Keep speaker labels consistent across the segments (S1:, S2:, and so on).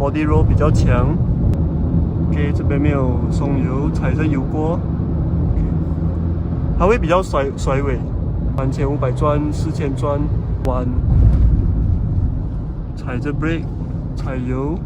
S1: body roll 比较强。OK， 这边没有松油，踩着油锅。它会比较甩尾，3500转、4000转，弯，踩着 brake， 踩油。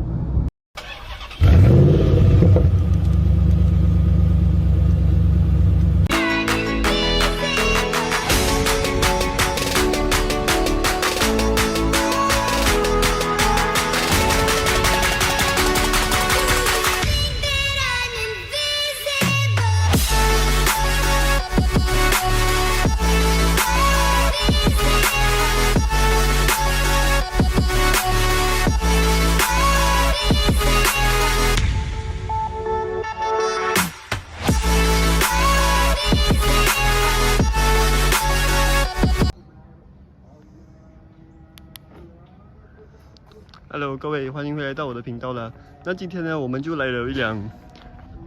S1: Hello， 各位，欢迎回来到我的频道了。那今天呢，我们就来了一辆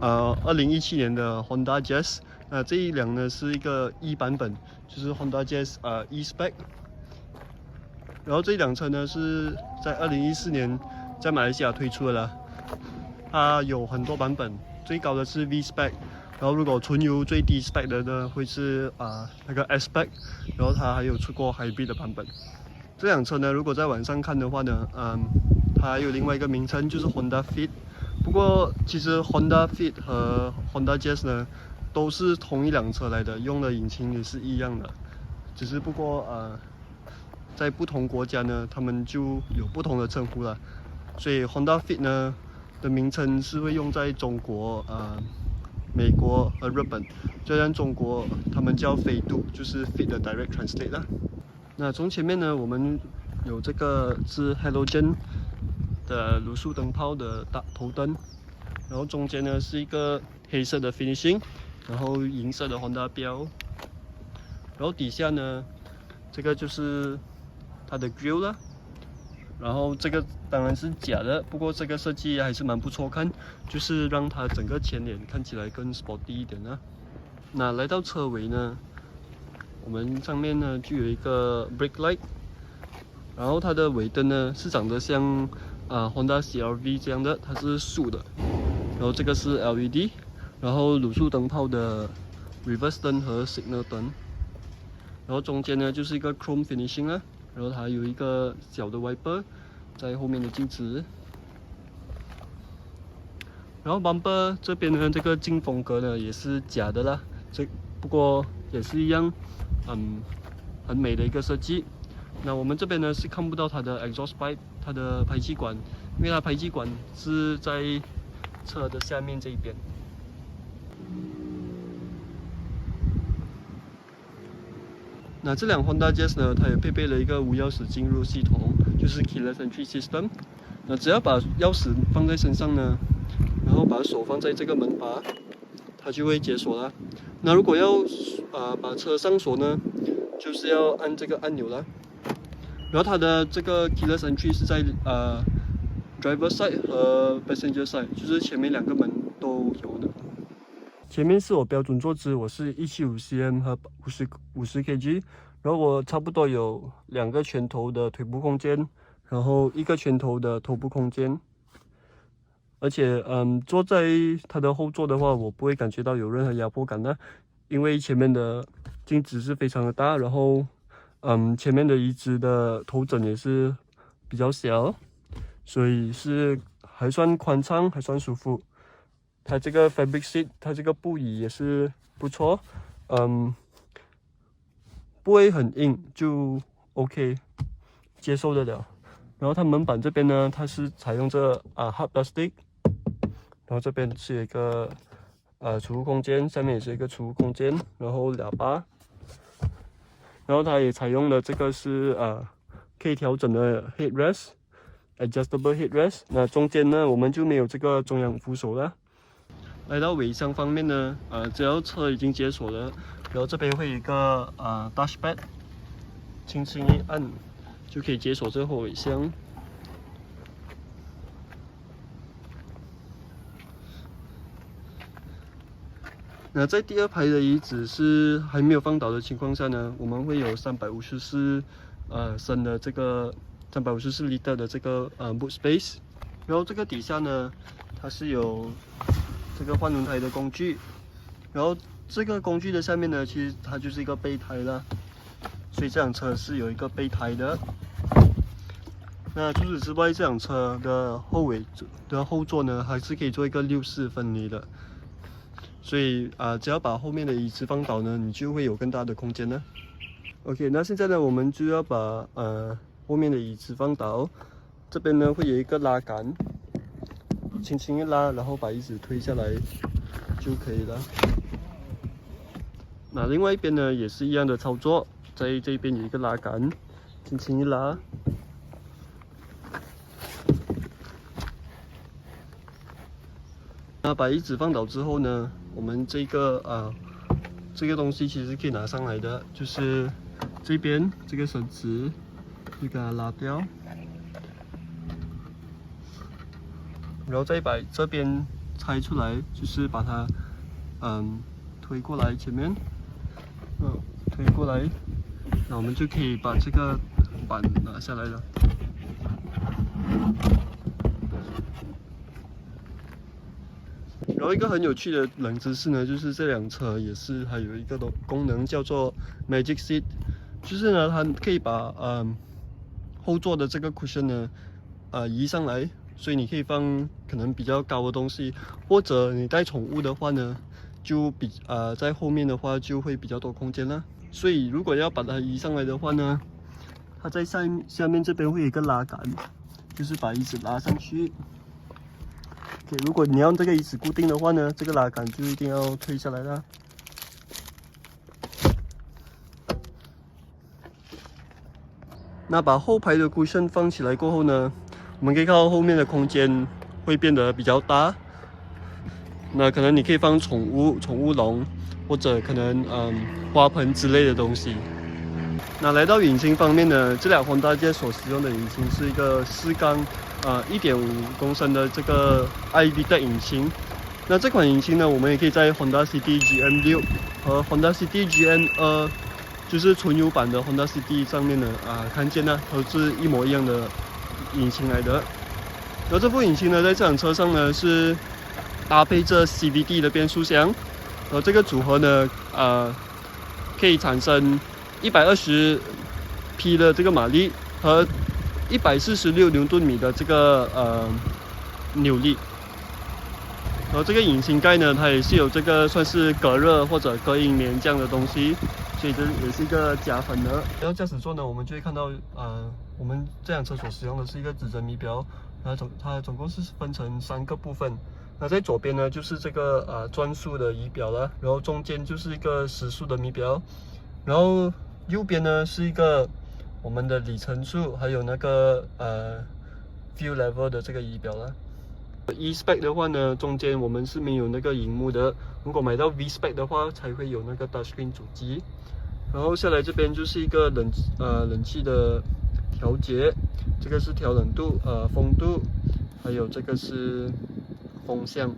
S1: 2017年的 Honda Jazz。这一辆呢是一个 E 版本，就是 Honda Jazz E Spec。然后这一辆车呢是在2014年在马来西亚推出的啦。它有很多版本，最高的是 V Spec， 然后如果纯油最低 Spec 的呢会是那个 S Spec， 然后它还有出过 Hybrid 的版本。这辆车呢，如果在网上看的话呢，它还有另外一个名称，就是 Honda Fit。不过其实 Honda Fit 和 Honda Jazz 呢，都是同一辆车来的，用的引擎也是一样的，只是不过在不同国家呢，他们就有不同的称呼了。所以 Honda Fit 呢的名称是会用在中国、美国和日本。虽然中国他们叫飞度，就是 Fit 的 Direct Translate 啦。那从前面呢，我们有这个是 Halogen 的卤素灯泡的大头灯，然后中间呢是一个黑色的 finishing， 然后银色的 Honda 标，然后底下呢，这个就是它的 grill 啦，然后这个当然是假的，不过这个设计还是蛮不错看，就是让它整个前脸看起来更 sporty 一点啊。那来到车尾呢，我们上面呢就有一个 brake light， 然后它的尾灯呢是长得像Honda CR-V 这样的，它是竖的，然后这个是 LED， 然后卤素灯泡的 reverse 灯和 signal 灯，然后中间呢就是一个 chrome finishing 啦，然后它有一个小的 wiper 在后面的镜子，然后 bumper 这边呢这个进风格呢也是假的啦，不过也是一样。很美的一个设计。那我们这边呢是看不到它的 exhaust pipe， 它的排气管，因为它排气管是在车的下面这一边。那这辆 Honda Jazz 呢，它也配备了一个无钥匙进入系统，就是 Keyless Entry System。那只要把钥匙放在身上呢，然后把手放在这个门把，它就会解锁了。那如果要把车上锁呢，就是要按这个按钮了。然后它的这个 keyless entry 是在driver side 和 passenger side， 就是前面两个门都有的。前面是我标准坐姿，我是175cm 和50 kg， 然后我差不多有2个拳头的腿部空间，然后1个拳头的头部空间。而且，坐在它的后座的话，我不会感觉到有任何压迫感的，因为前面的镜子是非常的大，然后，前面的椅子的头枕也是比较小，所以是还算宽敞，还算舒服。它这个 fabric seat， 它这个布椅也是不错，不会很硬，就 OK， 接受得了。然后它门板这边呢，它是采用这hard plastic。然后这边是有一个储物空间，下面也是一个储物空间，然后喇叭，然后它也采用了这个是可以调整的 headrest，adjustable headrest。那中间呢，我们就没有这个中央扶手了。来到尾箱方面呢，只要车已经解锁了，然后这边会有一个dashpad， 轻轻一按就可以解锁这个后尾箱。那在第2排的椅子是还没有放倒的情况下呢，我们会有354升的这个354 liter 的这个boot space。然后这个底下呢，它是有这个换轮胎的工具，然后这个工具的下面呢，其实它就是一个备胎啦，所以这辆车是有一个备胎的。那除此之外，这辆车的后座呢，还是可以做一个6/4分离的，所以只要把后面的椅子放倒呢，你就会有更大的空间了。OK， 那现在呢，我们就要把后面的椅子放倒，这边呢会有一个拉杆，轻轻一拉，然后把椅子推下来就可以了。那另外一边呢也是一样的操作，在这边有一个拉杆，轻轻一拉。那把椅子放倒之后呢，我们这个东西其实可以拿上来的，就是这边这个绳子，就给它拉掉，然后再把这边拆出来，就是把它推过来前面，推过来，那我们就可以把这个板拿下来了。然后一个很有趣的冷知识呢，就是这辆车也是还有一个功能叫做 Magic Seat， 就是呢它可以把后座的这个 cushion 呢移上来，所以你可以放可能比较高的东西，或者你带宠物的话呢，就在后面的话就会比较多空间啦。所以如果要把它移上来的话呢，它在下面这边会有一个拉杆，就是把椅子拉上去。如果你要这个椅子固定的话呢，这个拉杆就一定要推下来啦。那把后排的 cushion 放起来过后呢，我们可以看到后面的空间会变得比较大。那可能你可以放宠物笼，或者可能花盆之类的东西。那来到引擎方面呢，这辆 Honda Jazz 所使用的引擎是一个4缸1.5公升的这个 iVTEC 引擎。那这款引擎呢，我们也可以在 Honda City GM6 和 Honda City GM2，就是纯油版的 Honda City 上面呢看见呢，都是一模一样的引擎来的。然后这部引擎呢，在这辆车上呢是搭配着 CVT 的变速箱，然后这个组合呢可以产生120匹的这个马力和146牛顿米的这个扭力。然后这个引擎盖呢，它也是有这个算是隔热或者隔音棉这样的东西，所以这也是一个加分的。然后驾驶座呢，我们就会看到我们这辆车所使用的是一个指针仪表，它总共是分成3个部分。那在左边呢就是这个转速的仪表了，然后中间就是一个时速的仪表，然后右边呢是一个我们的里程数，还有那个fuel level 的这个仪表了。E-Spec 的话呢，中间我们是没有那个荧幕的，如果买到 V-Spec 的话才会有那个 touchscreen 主机。然后下来这边就是一个冷气的调节，这个是调冷度、风度，还有这个是风向。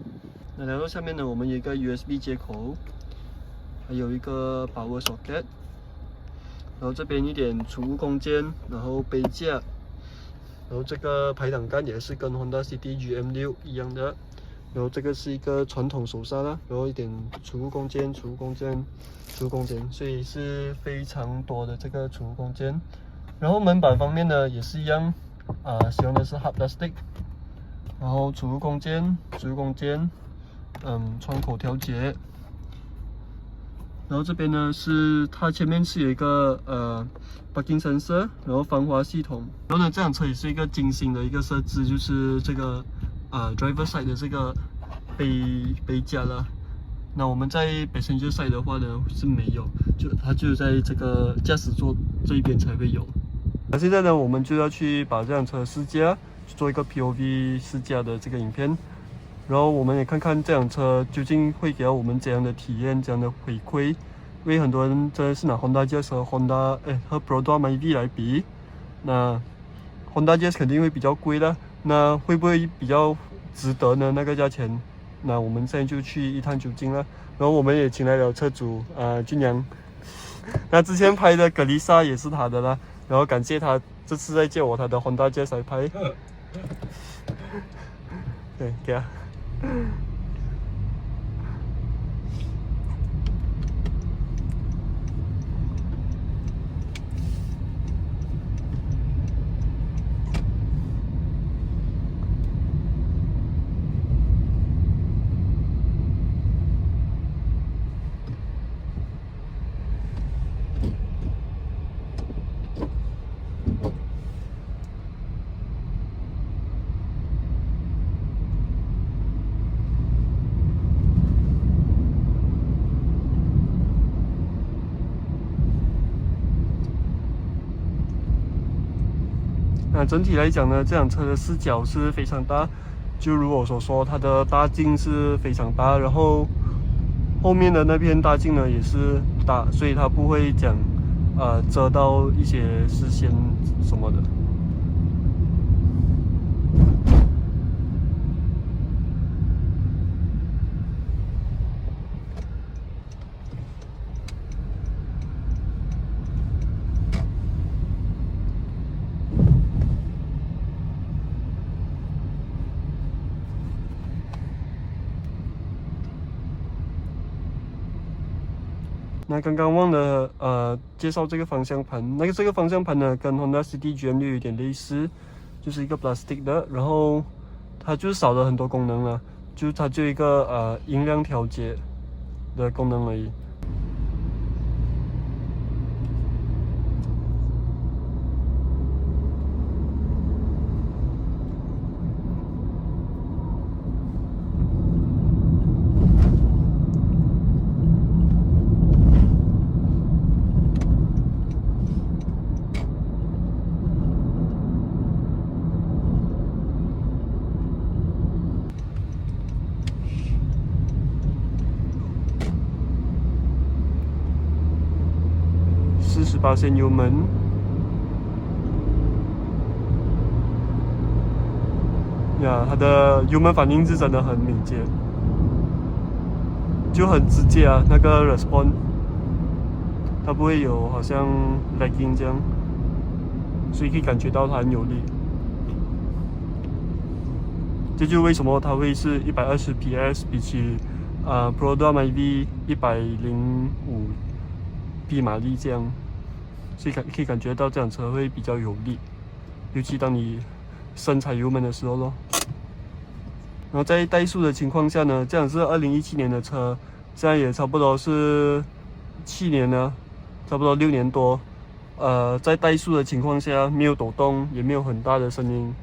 S1: 那来到下面呢，我们有一个 USB 接口，还有一个 power socket， 然后这边一点储物空间，然后杯架。然后这个排挡杆也是跟 Honda City GM6 一样的，然后这个是一个传统手刹啦，然后一点储物空间，所以是非常多的这个储物空间。然后门板方面呢也是一样，使用的是 hard plastic， 然后储物空间，窗口调节。然后这边呢是它前面是有一个parking sensor， 然后防滑系统。然后呢，这辆车也是一个精心的一个设置，就是这个driver side 的这个杯架了。那我们在 passenger side 的话呢是没有，它就在这个驾驶座这一边才会有。那现在呢，我们就要去把这辆车试驾，去做一个 POV 试驾的这个影片。然后我们也看看这辆车究竟会给到我们怎样的体验、怎样的回馈。因为很多人真的是拿 Honda Jazz 和 Prodo Mavie 来比，那 Honda Jazz 肯定会比较贵啦。那会不会比较值得呢？那个价钱？那我们现在就去一探究竟了。然后我们也请来了车主俊阳，那之前拍的格丽莎也是他的啦。然后感谢他这次再借我他的 Honda Jazz 来拍。对，给啊。那整体来讲呢，这辆车的视角是非常大，就如我所说，它的大镜是非常大，然后后面的那片大镜呢也是大，所以它不会讲遮到一些视线什么的。那刚刚忘了介绍这个方向盘，这个方向盘呢跟 Honda City GM6 有点类似，就是一个 plastic 的，然后它就少了很多功能了，就它就一个音量调节的功能而已。48%油门，呀，它的油门反应是真的很敏捷，就很直接啊，那个 response， 它不会有好像 lagging 这样，所以可以感觉到它很有力。这就是为什么它会是120 PS， 比起Prodo MyV 105匹马力这样。所以可以感觉到这辆车会比较有力，尤其当你深踩油门的时候咯。然后在怠速的情况下呢，这辆是2017年的车，现在也差不多是7年了，差不多6年多。在怠速的情况下，没有抖动，也没有很大的声音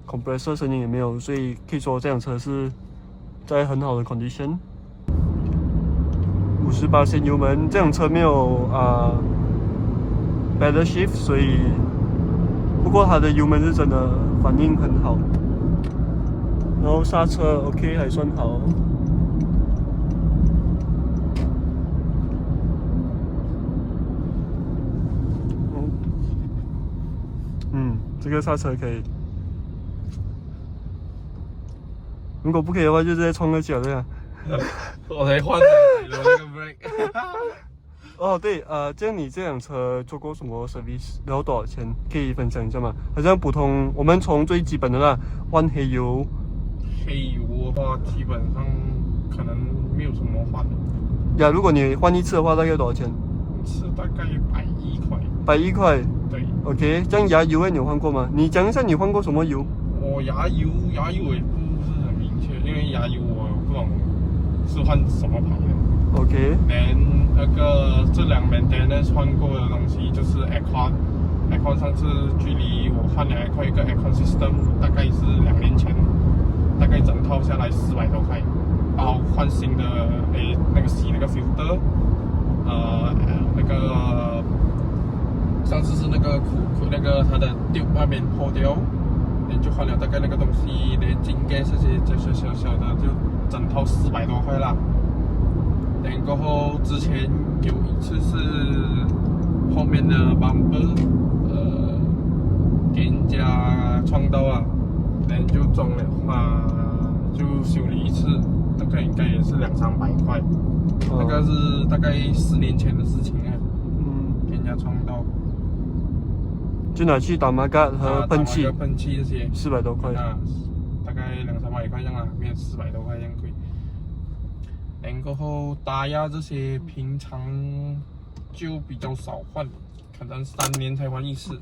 S1: ，compressor 声音也没有，所以可以说这辆车是在很好的 condition。58%油门，这辆车没有pedal shift， 所以不过它的油门是真的反应很好，然后刹车 OK 还算好。这个刹车可以，如果不可以的话，就直接冲个脚这样。
S2: 我才换了那个 brake。
S1: 哦，对，这样你这辆车做过什么 service， 然后多少钱？可以分享一下吗？好像普通，我们从最基本的啦，换黑油。
S2: 黑油的话，基本上可能没有什么换的。
S1: 呀，如果你换一次的话，大概多少钱？
S2: 一次大概110块。
S1: 110块。
S2: 对。
S1: OK， 这样牙油你有换过吗？你讲一下你换过什么油？
S2: 我牙油也不是很明确，因为牙油我不懂是换什么牌的。
S1: OK。
S2: 那个这两 maintenance 换过的东西就是 aircon 上次距离我换了一个 aircon system， 大概是2年前，大概整套下来400多块，然后换新的那个洗那个 filter， 那个上次是那个那个它的tube外面破掉，就换了大概那个东西，连进盖这些就是小小的，就整套400多块啦。然过后之前有一次是后面的 bumper， 给人家撞到啊，然后就撞了就修理一次，那个应该也是200-300块，那个是大概10年前的事情啊。给人家撞到，
S1: 就拿去打马嘎和喷漆，
S2: 喷漆这些
S1: 400多块。
S2: 大概概200-300块这样啦，没有400多块这样贵。然过后打压这些平常就比较少换，可能3年才换一次。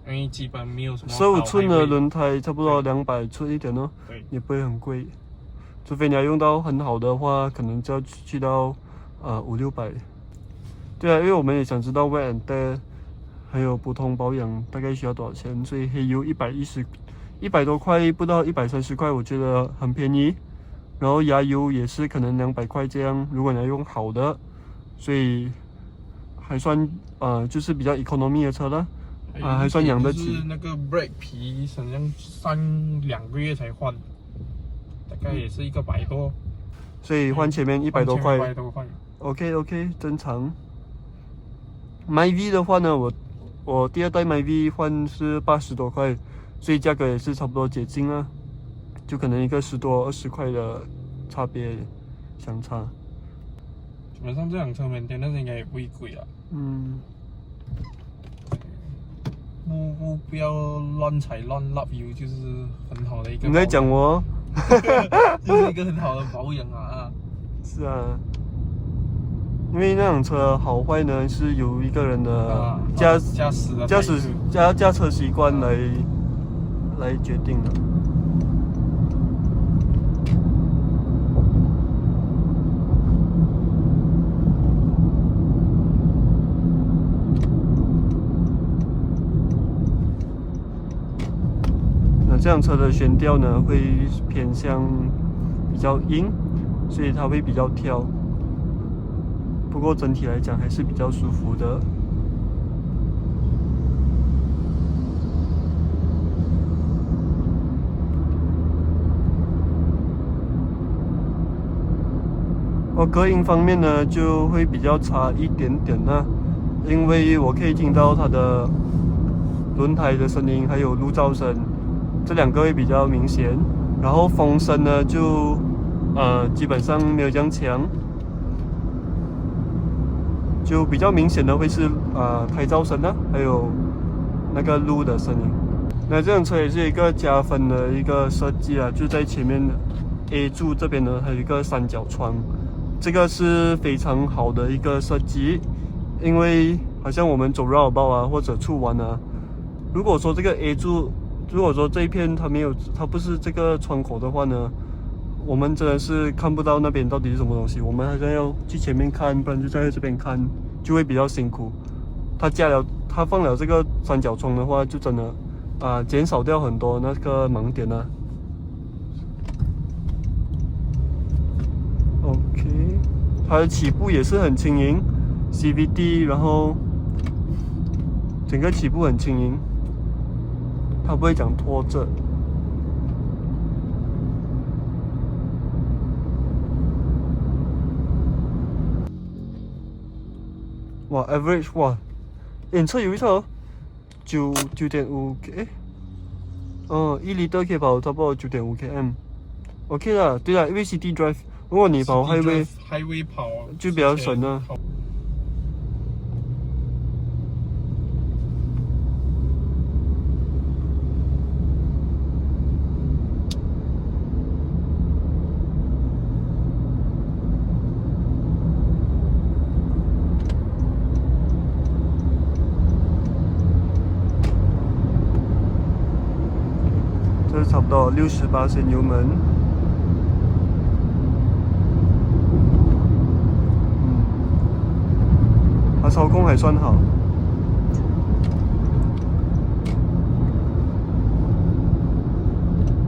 S2: 因为基本没有什么。
S1: 15寸的轮胎差不多200寸一点哦，
S2: 对，
S1: 也不会很贵。除非你要用到很好的话，可能就要去到500-600。对啊，因为我们也想知道 wear and tear 还有普通保养大概需要多少钱，所以黑油100多块，不到130块，我觉得很便宜。然后牙油也是可能200块这样，如果你要用好的，所以还算就是比较 economy 的车了。还算养得起。
S2: 就是那个 brake 皮，好像2个月才换，大概也是100多，
S1: 所以换前面100多块。
S2: 100多块。
S1: OK， 正常。MyV 的话呢，我第2代 MyV 换是80多块，所以价格也是差不多接近啊，就可能一个10多20块的差别相差。
S2: 基本上这辆车maintenance应该也不会贵啊。不要乱踩乱拉油，就是很好的一个。
S1: 你在讲我？
S2: 就是一个很好的保养啊。
S1: 是啊，因为那辆车好坏呢，是由一个人的驾车习惯来决定的。这辆车的悬吊呢会偏向比较硬，所以它会比较挑。不过整体来讲还是比较舒服的。隔音方面呢就会比较差一点点啦，因为我可以听到它的轮胎的声音，还有路噪声。这2个会比较明显，然后风声呢就基本上没有这样强，就比较明显的会是胎噪声啊，还有那个路的声音。那这辆车也是一个加分的一个设计啊，就在前面 A 柱这边呢还有一个3角窗，这个是非常好的一个设计，因为好像我们走绕道啊或者出弯啊，如果说这个 A 柱如果说这一片它不是这个窗口的话呢，我们真的是看不到那边到底是什么东西，我们好像要去前面看，不然就在这边看，就会比较辛苦。它放了这个3角窗的话，就真的减少掉很多那个盲点啊。OK， 它的起步也是很轻盈 ，CVT， 然后整个起步很轻盈。它不会讲拖着。哇 ，average 哇，车有一车9.5 k， 1 litre 可以跑差不多9.5 km，OK 啦，对啦，因为 City Drive， 如果你跑
S2: Highway 跑
S1: 就比较省啊。这是差不多68%油门，它操控还算好，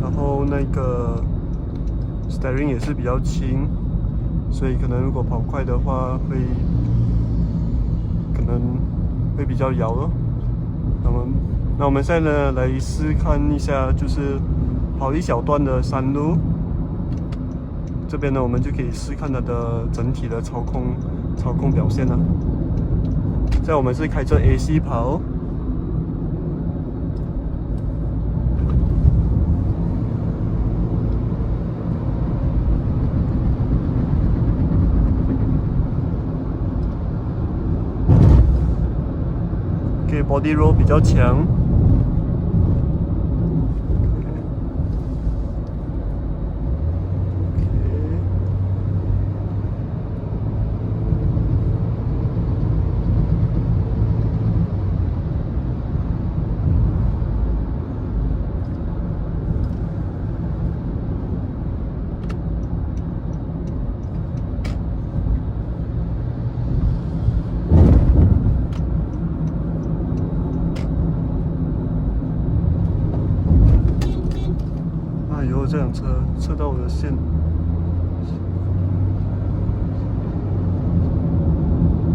S1: 然后那个 steering 也是比较轻，所以可能如果跑快的话可能会比较摇咯。那我们现在呢来试看一下，就是跑一小段的山路。这边呢，我们就可以试看它的整体的操控表现了。现在我们是开着 AC 跑。body roll 比较强。线。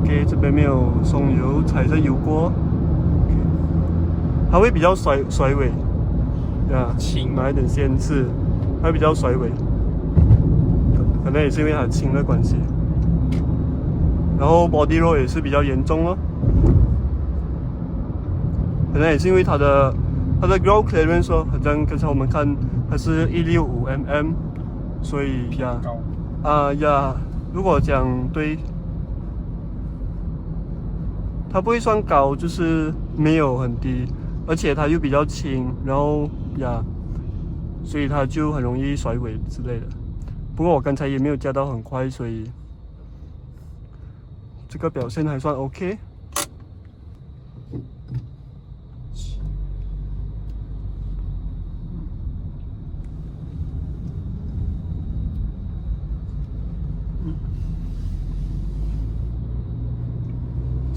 S1: OK， 这边没有松油，踩着油锅， 它会比较甩尾，呀，
S2: 轻
S1: 拿一点鲜刺，它会比较甩尾，可能也是因为它轻的关系。然后 body roll 也是比较严重咯，可能也是因为它的 ground clearance 说，好像刚才我们看它是165mm，所以呀
S2: 高
S1: 呀，如果讲对。它不会算高，就是没有很低，而且它又比较轻，然后呀，所以它就很容易甩尾之类的。不过我刚才也没有加到很快，所以这个表现还算 OK。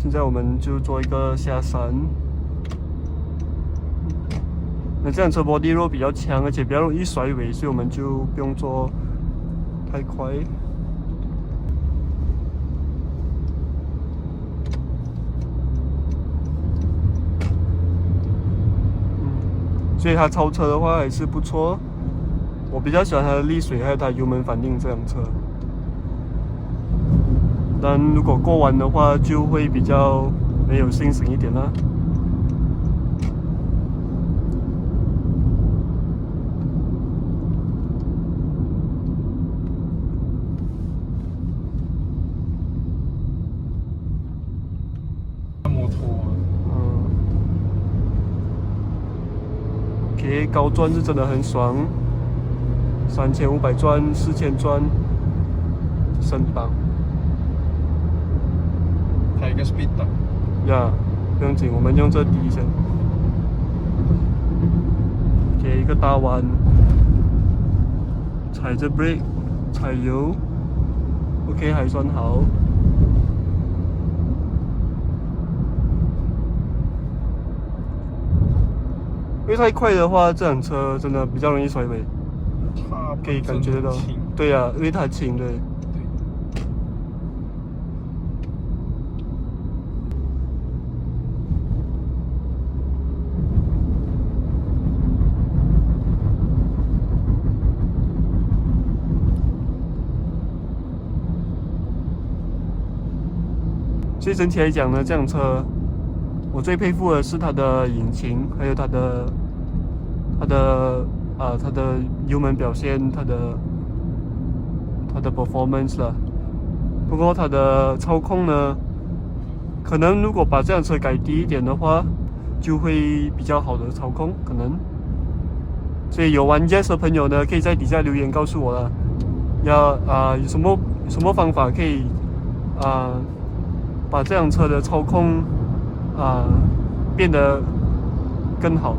S1: 现在我们就做一个下山。那这辆车 body roll 比较强，而且比较容易甩尾，所以我们就不用做太快。所以它超车的话还是不错。我比较喜欢它的沥水，还有它油门反应这辆车。但如果过弯的话，就会比较没有信心一点啦。
S2: 摩托
S1: OK， 高转是真的很爽，3500转、4000转，升档。
S2: 它有一个 speed 档。
S1: 呀，不用紧，我们用这第一先。给一个大弯，踩着 brake， 踩油 ，OK 还算好。因为太快的话，这辆车真的比较容易甩尾，
S2: 它
S1: 可以感觉得到。对呀，因为它轻，对。所以整体来讲呢，这辆车我最佩服的是它的引擎，还有它的油门表现，它的 performance 啦。不过它的操控呢，可能如果把这辆车改低一点的话，就会比较好的操控，可能。所以有玩 Jazz 的朋友呢，可以在底下留言告诉我了，有什么方法可以把这辆车的操控变得更好。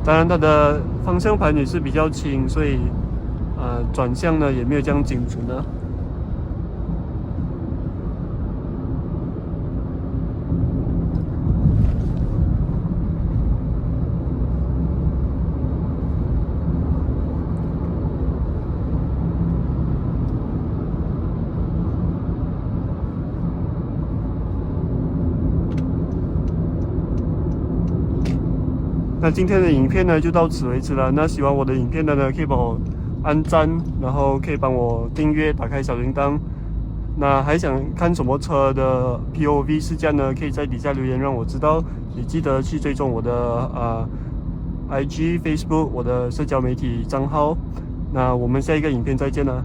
S1: 当然，它的方向盘也是比较轻，所以转向呢也没有这样精准的。那今天的影片呢就到此为止了。那喜欢我的影片的呢，可以帮我按赞，然后可以帮我订阅，打开小铃铛。那还想看什么车的 POV 试驾呢？可以在底下留言让我知道。也记得去追踪我的IG、Facebook 我的社交媒体账号。那我们下一个影片再见了。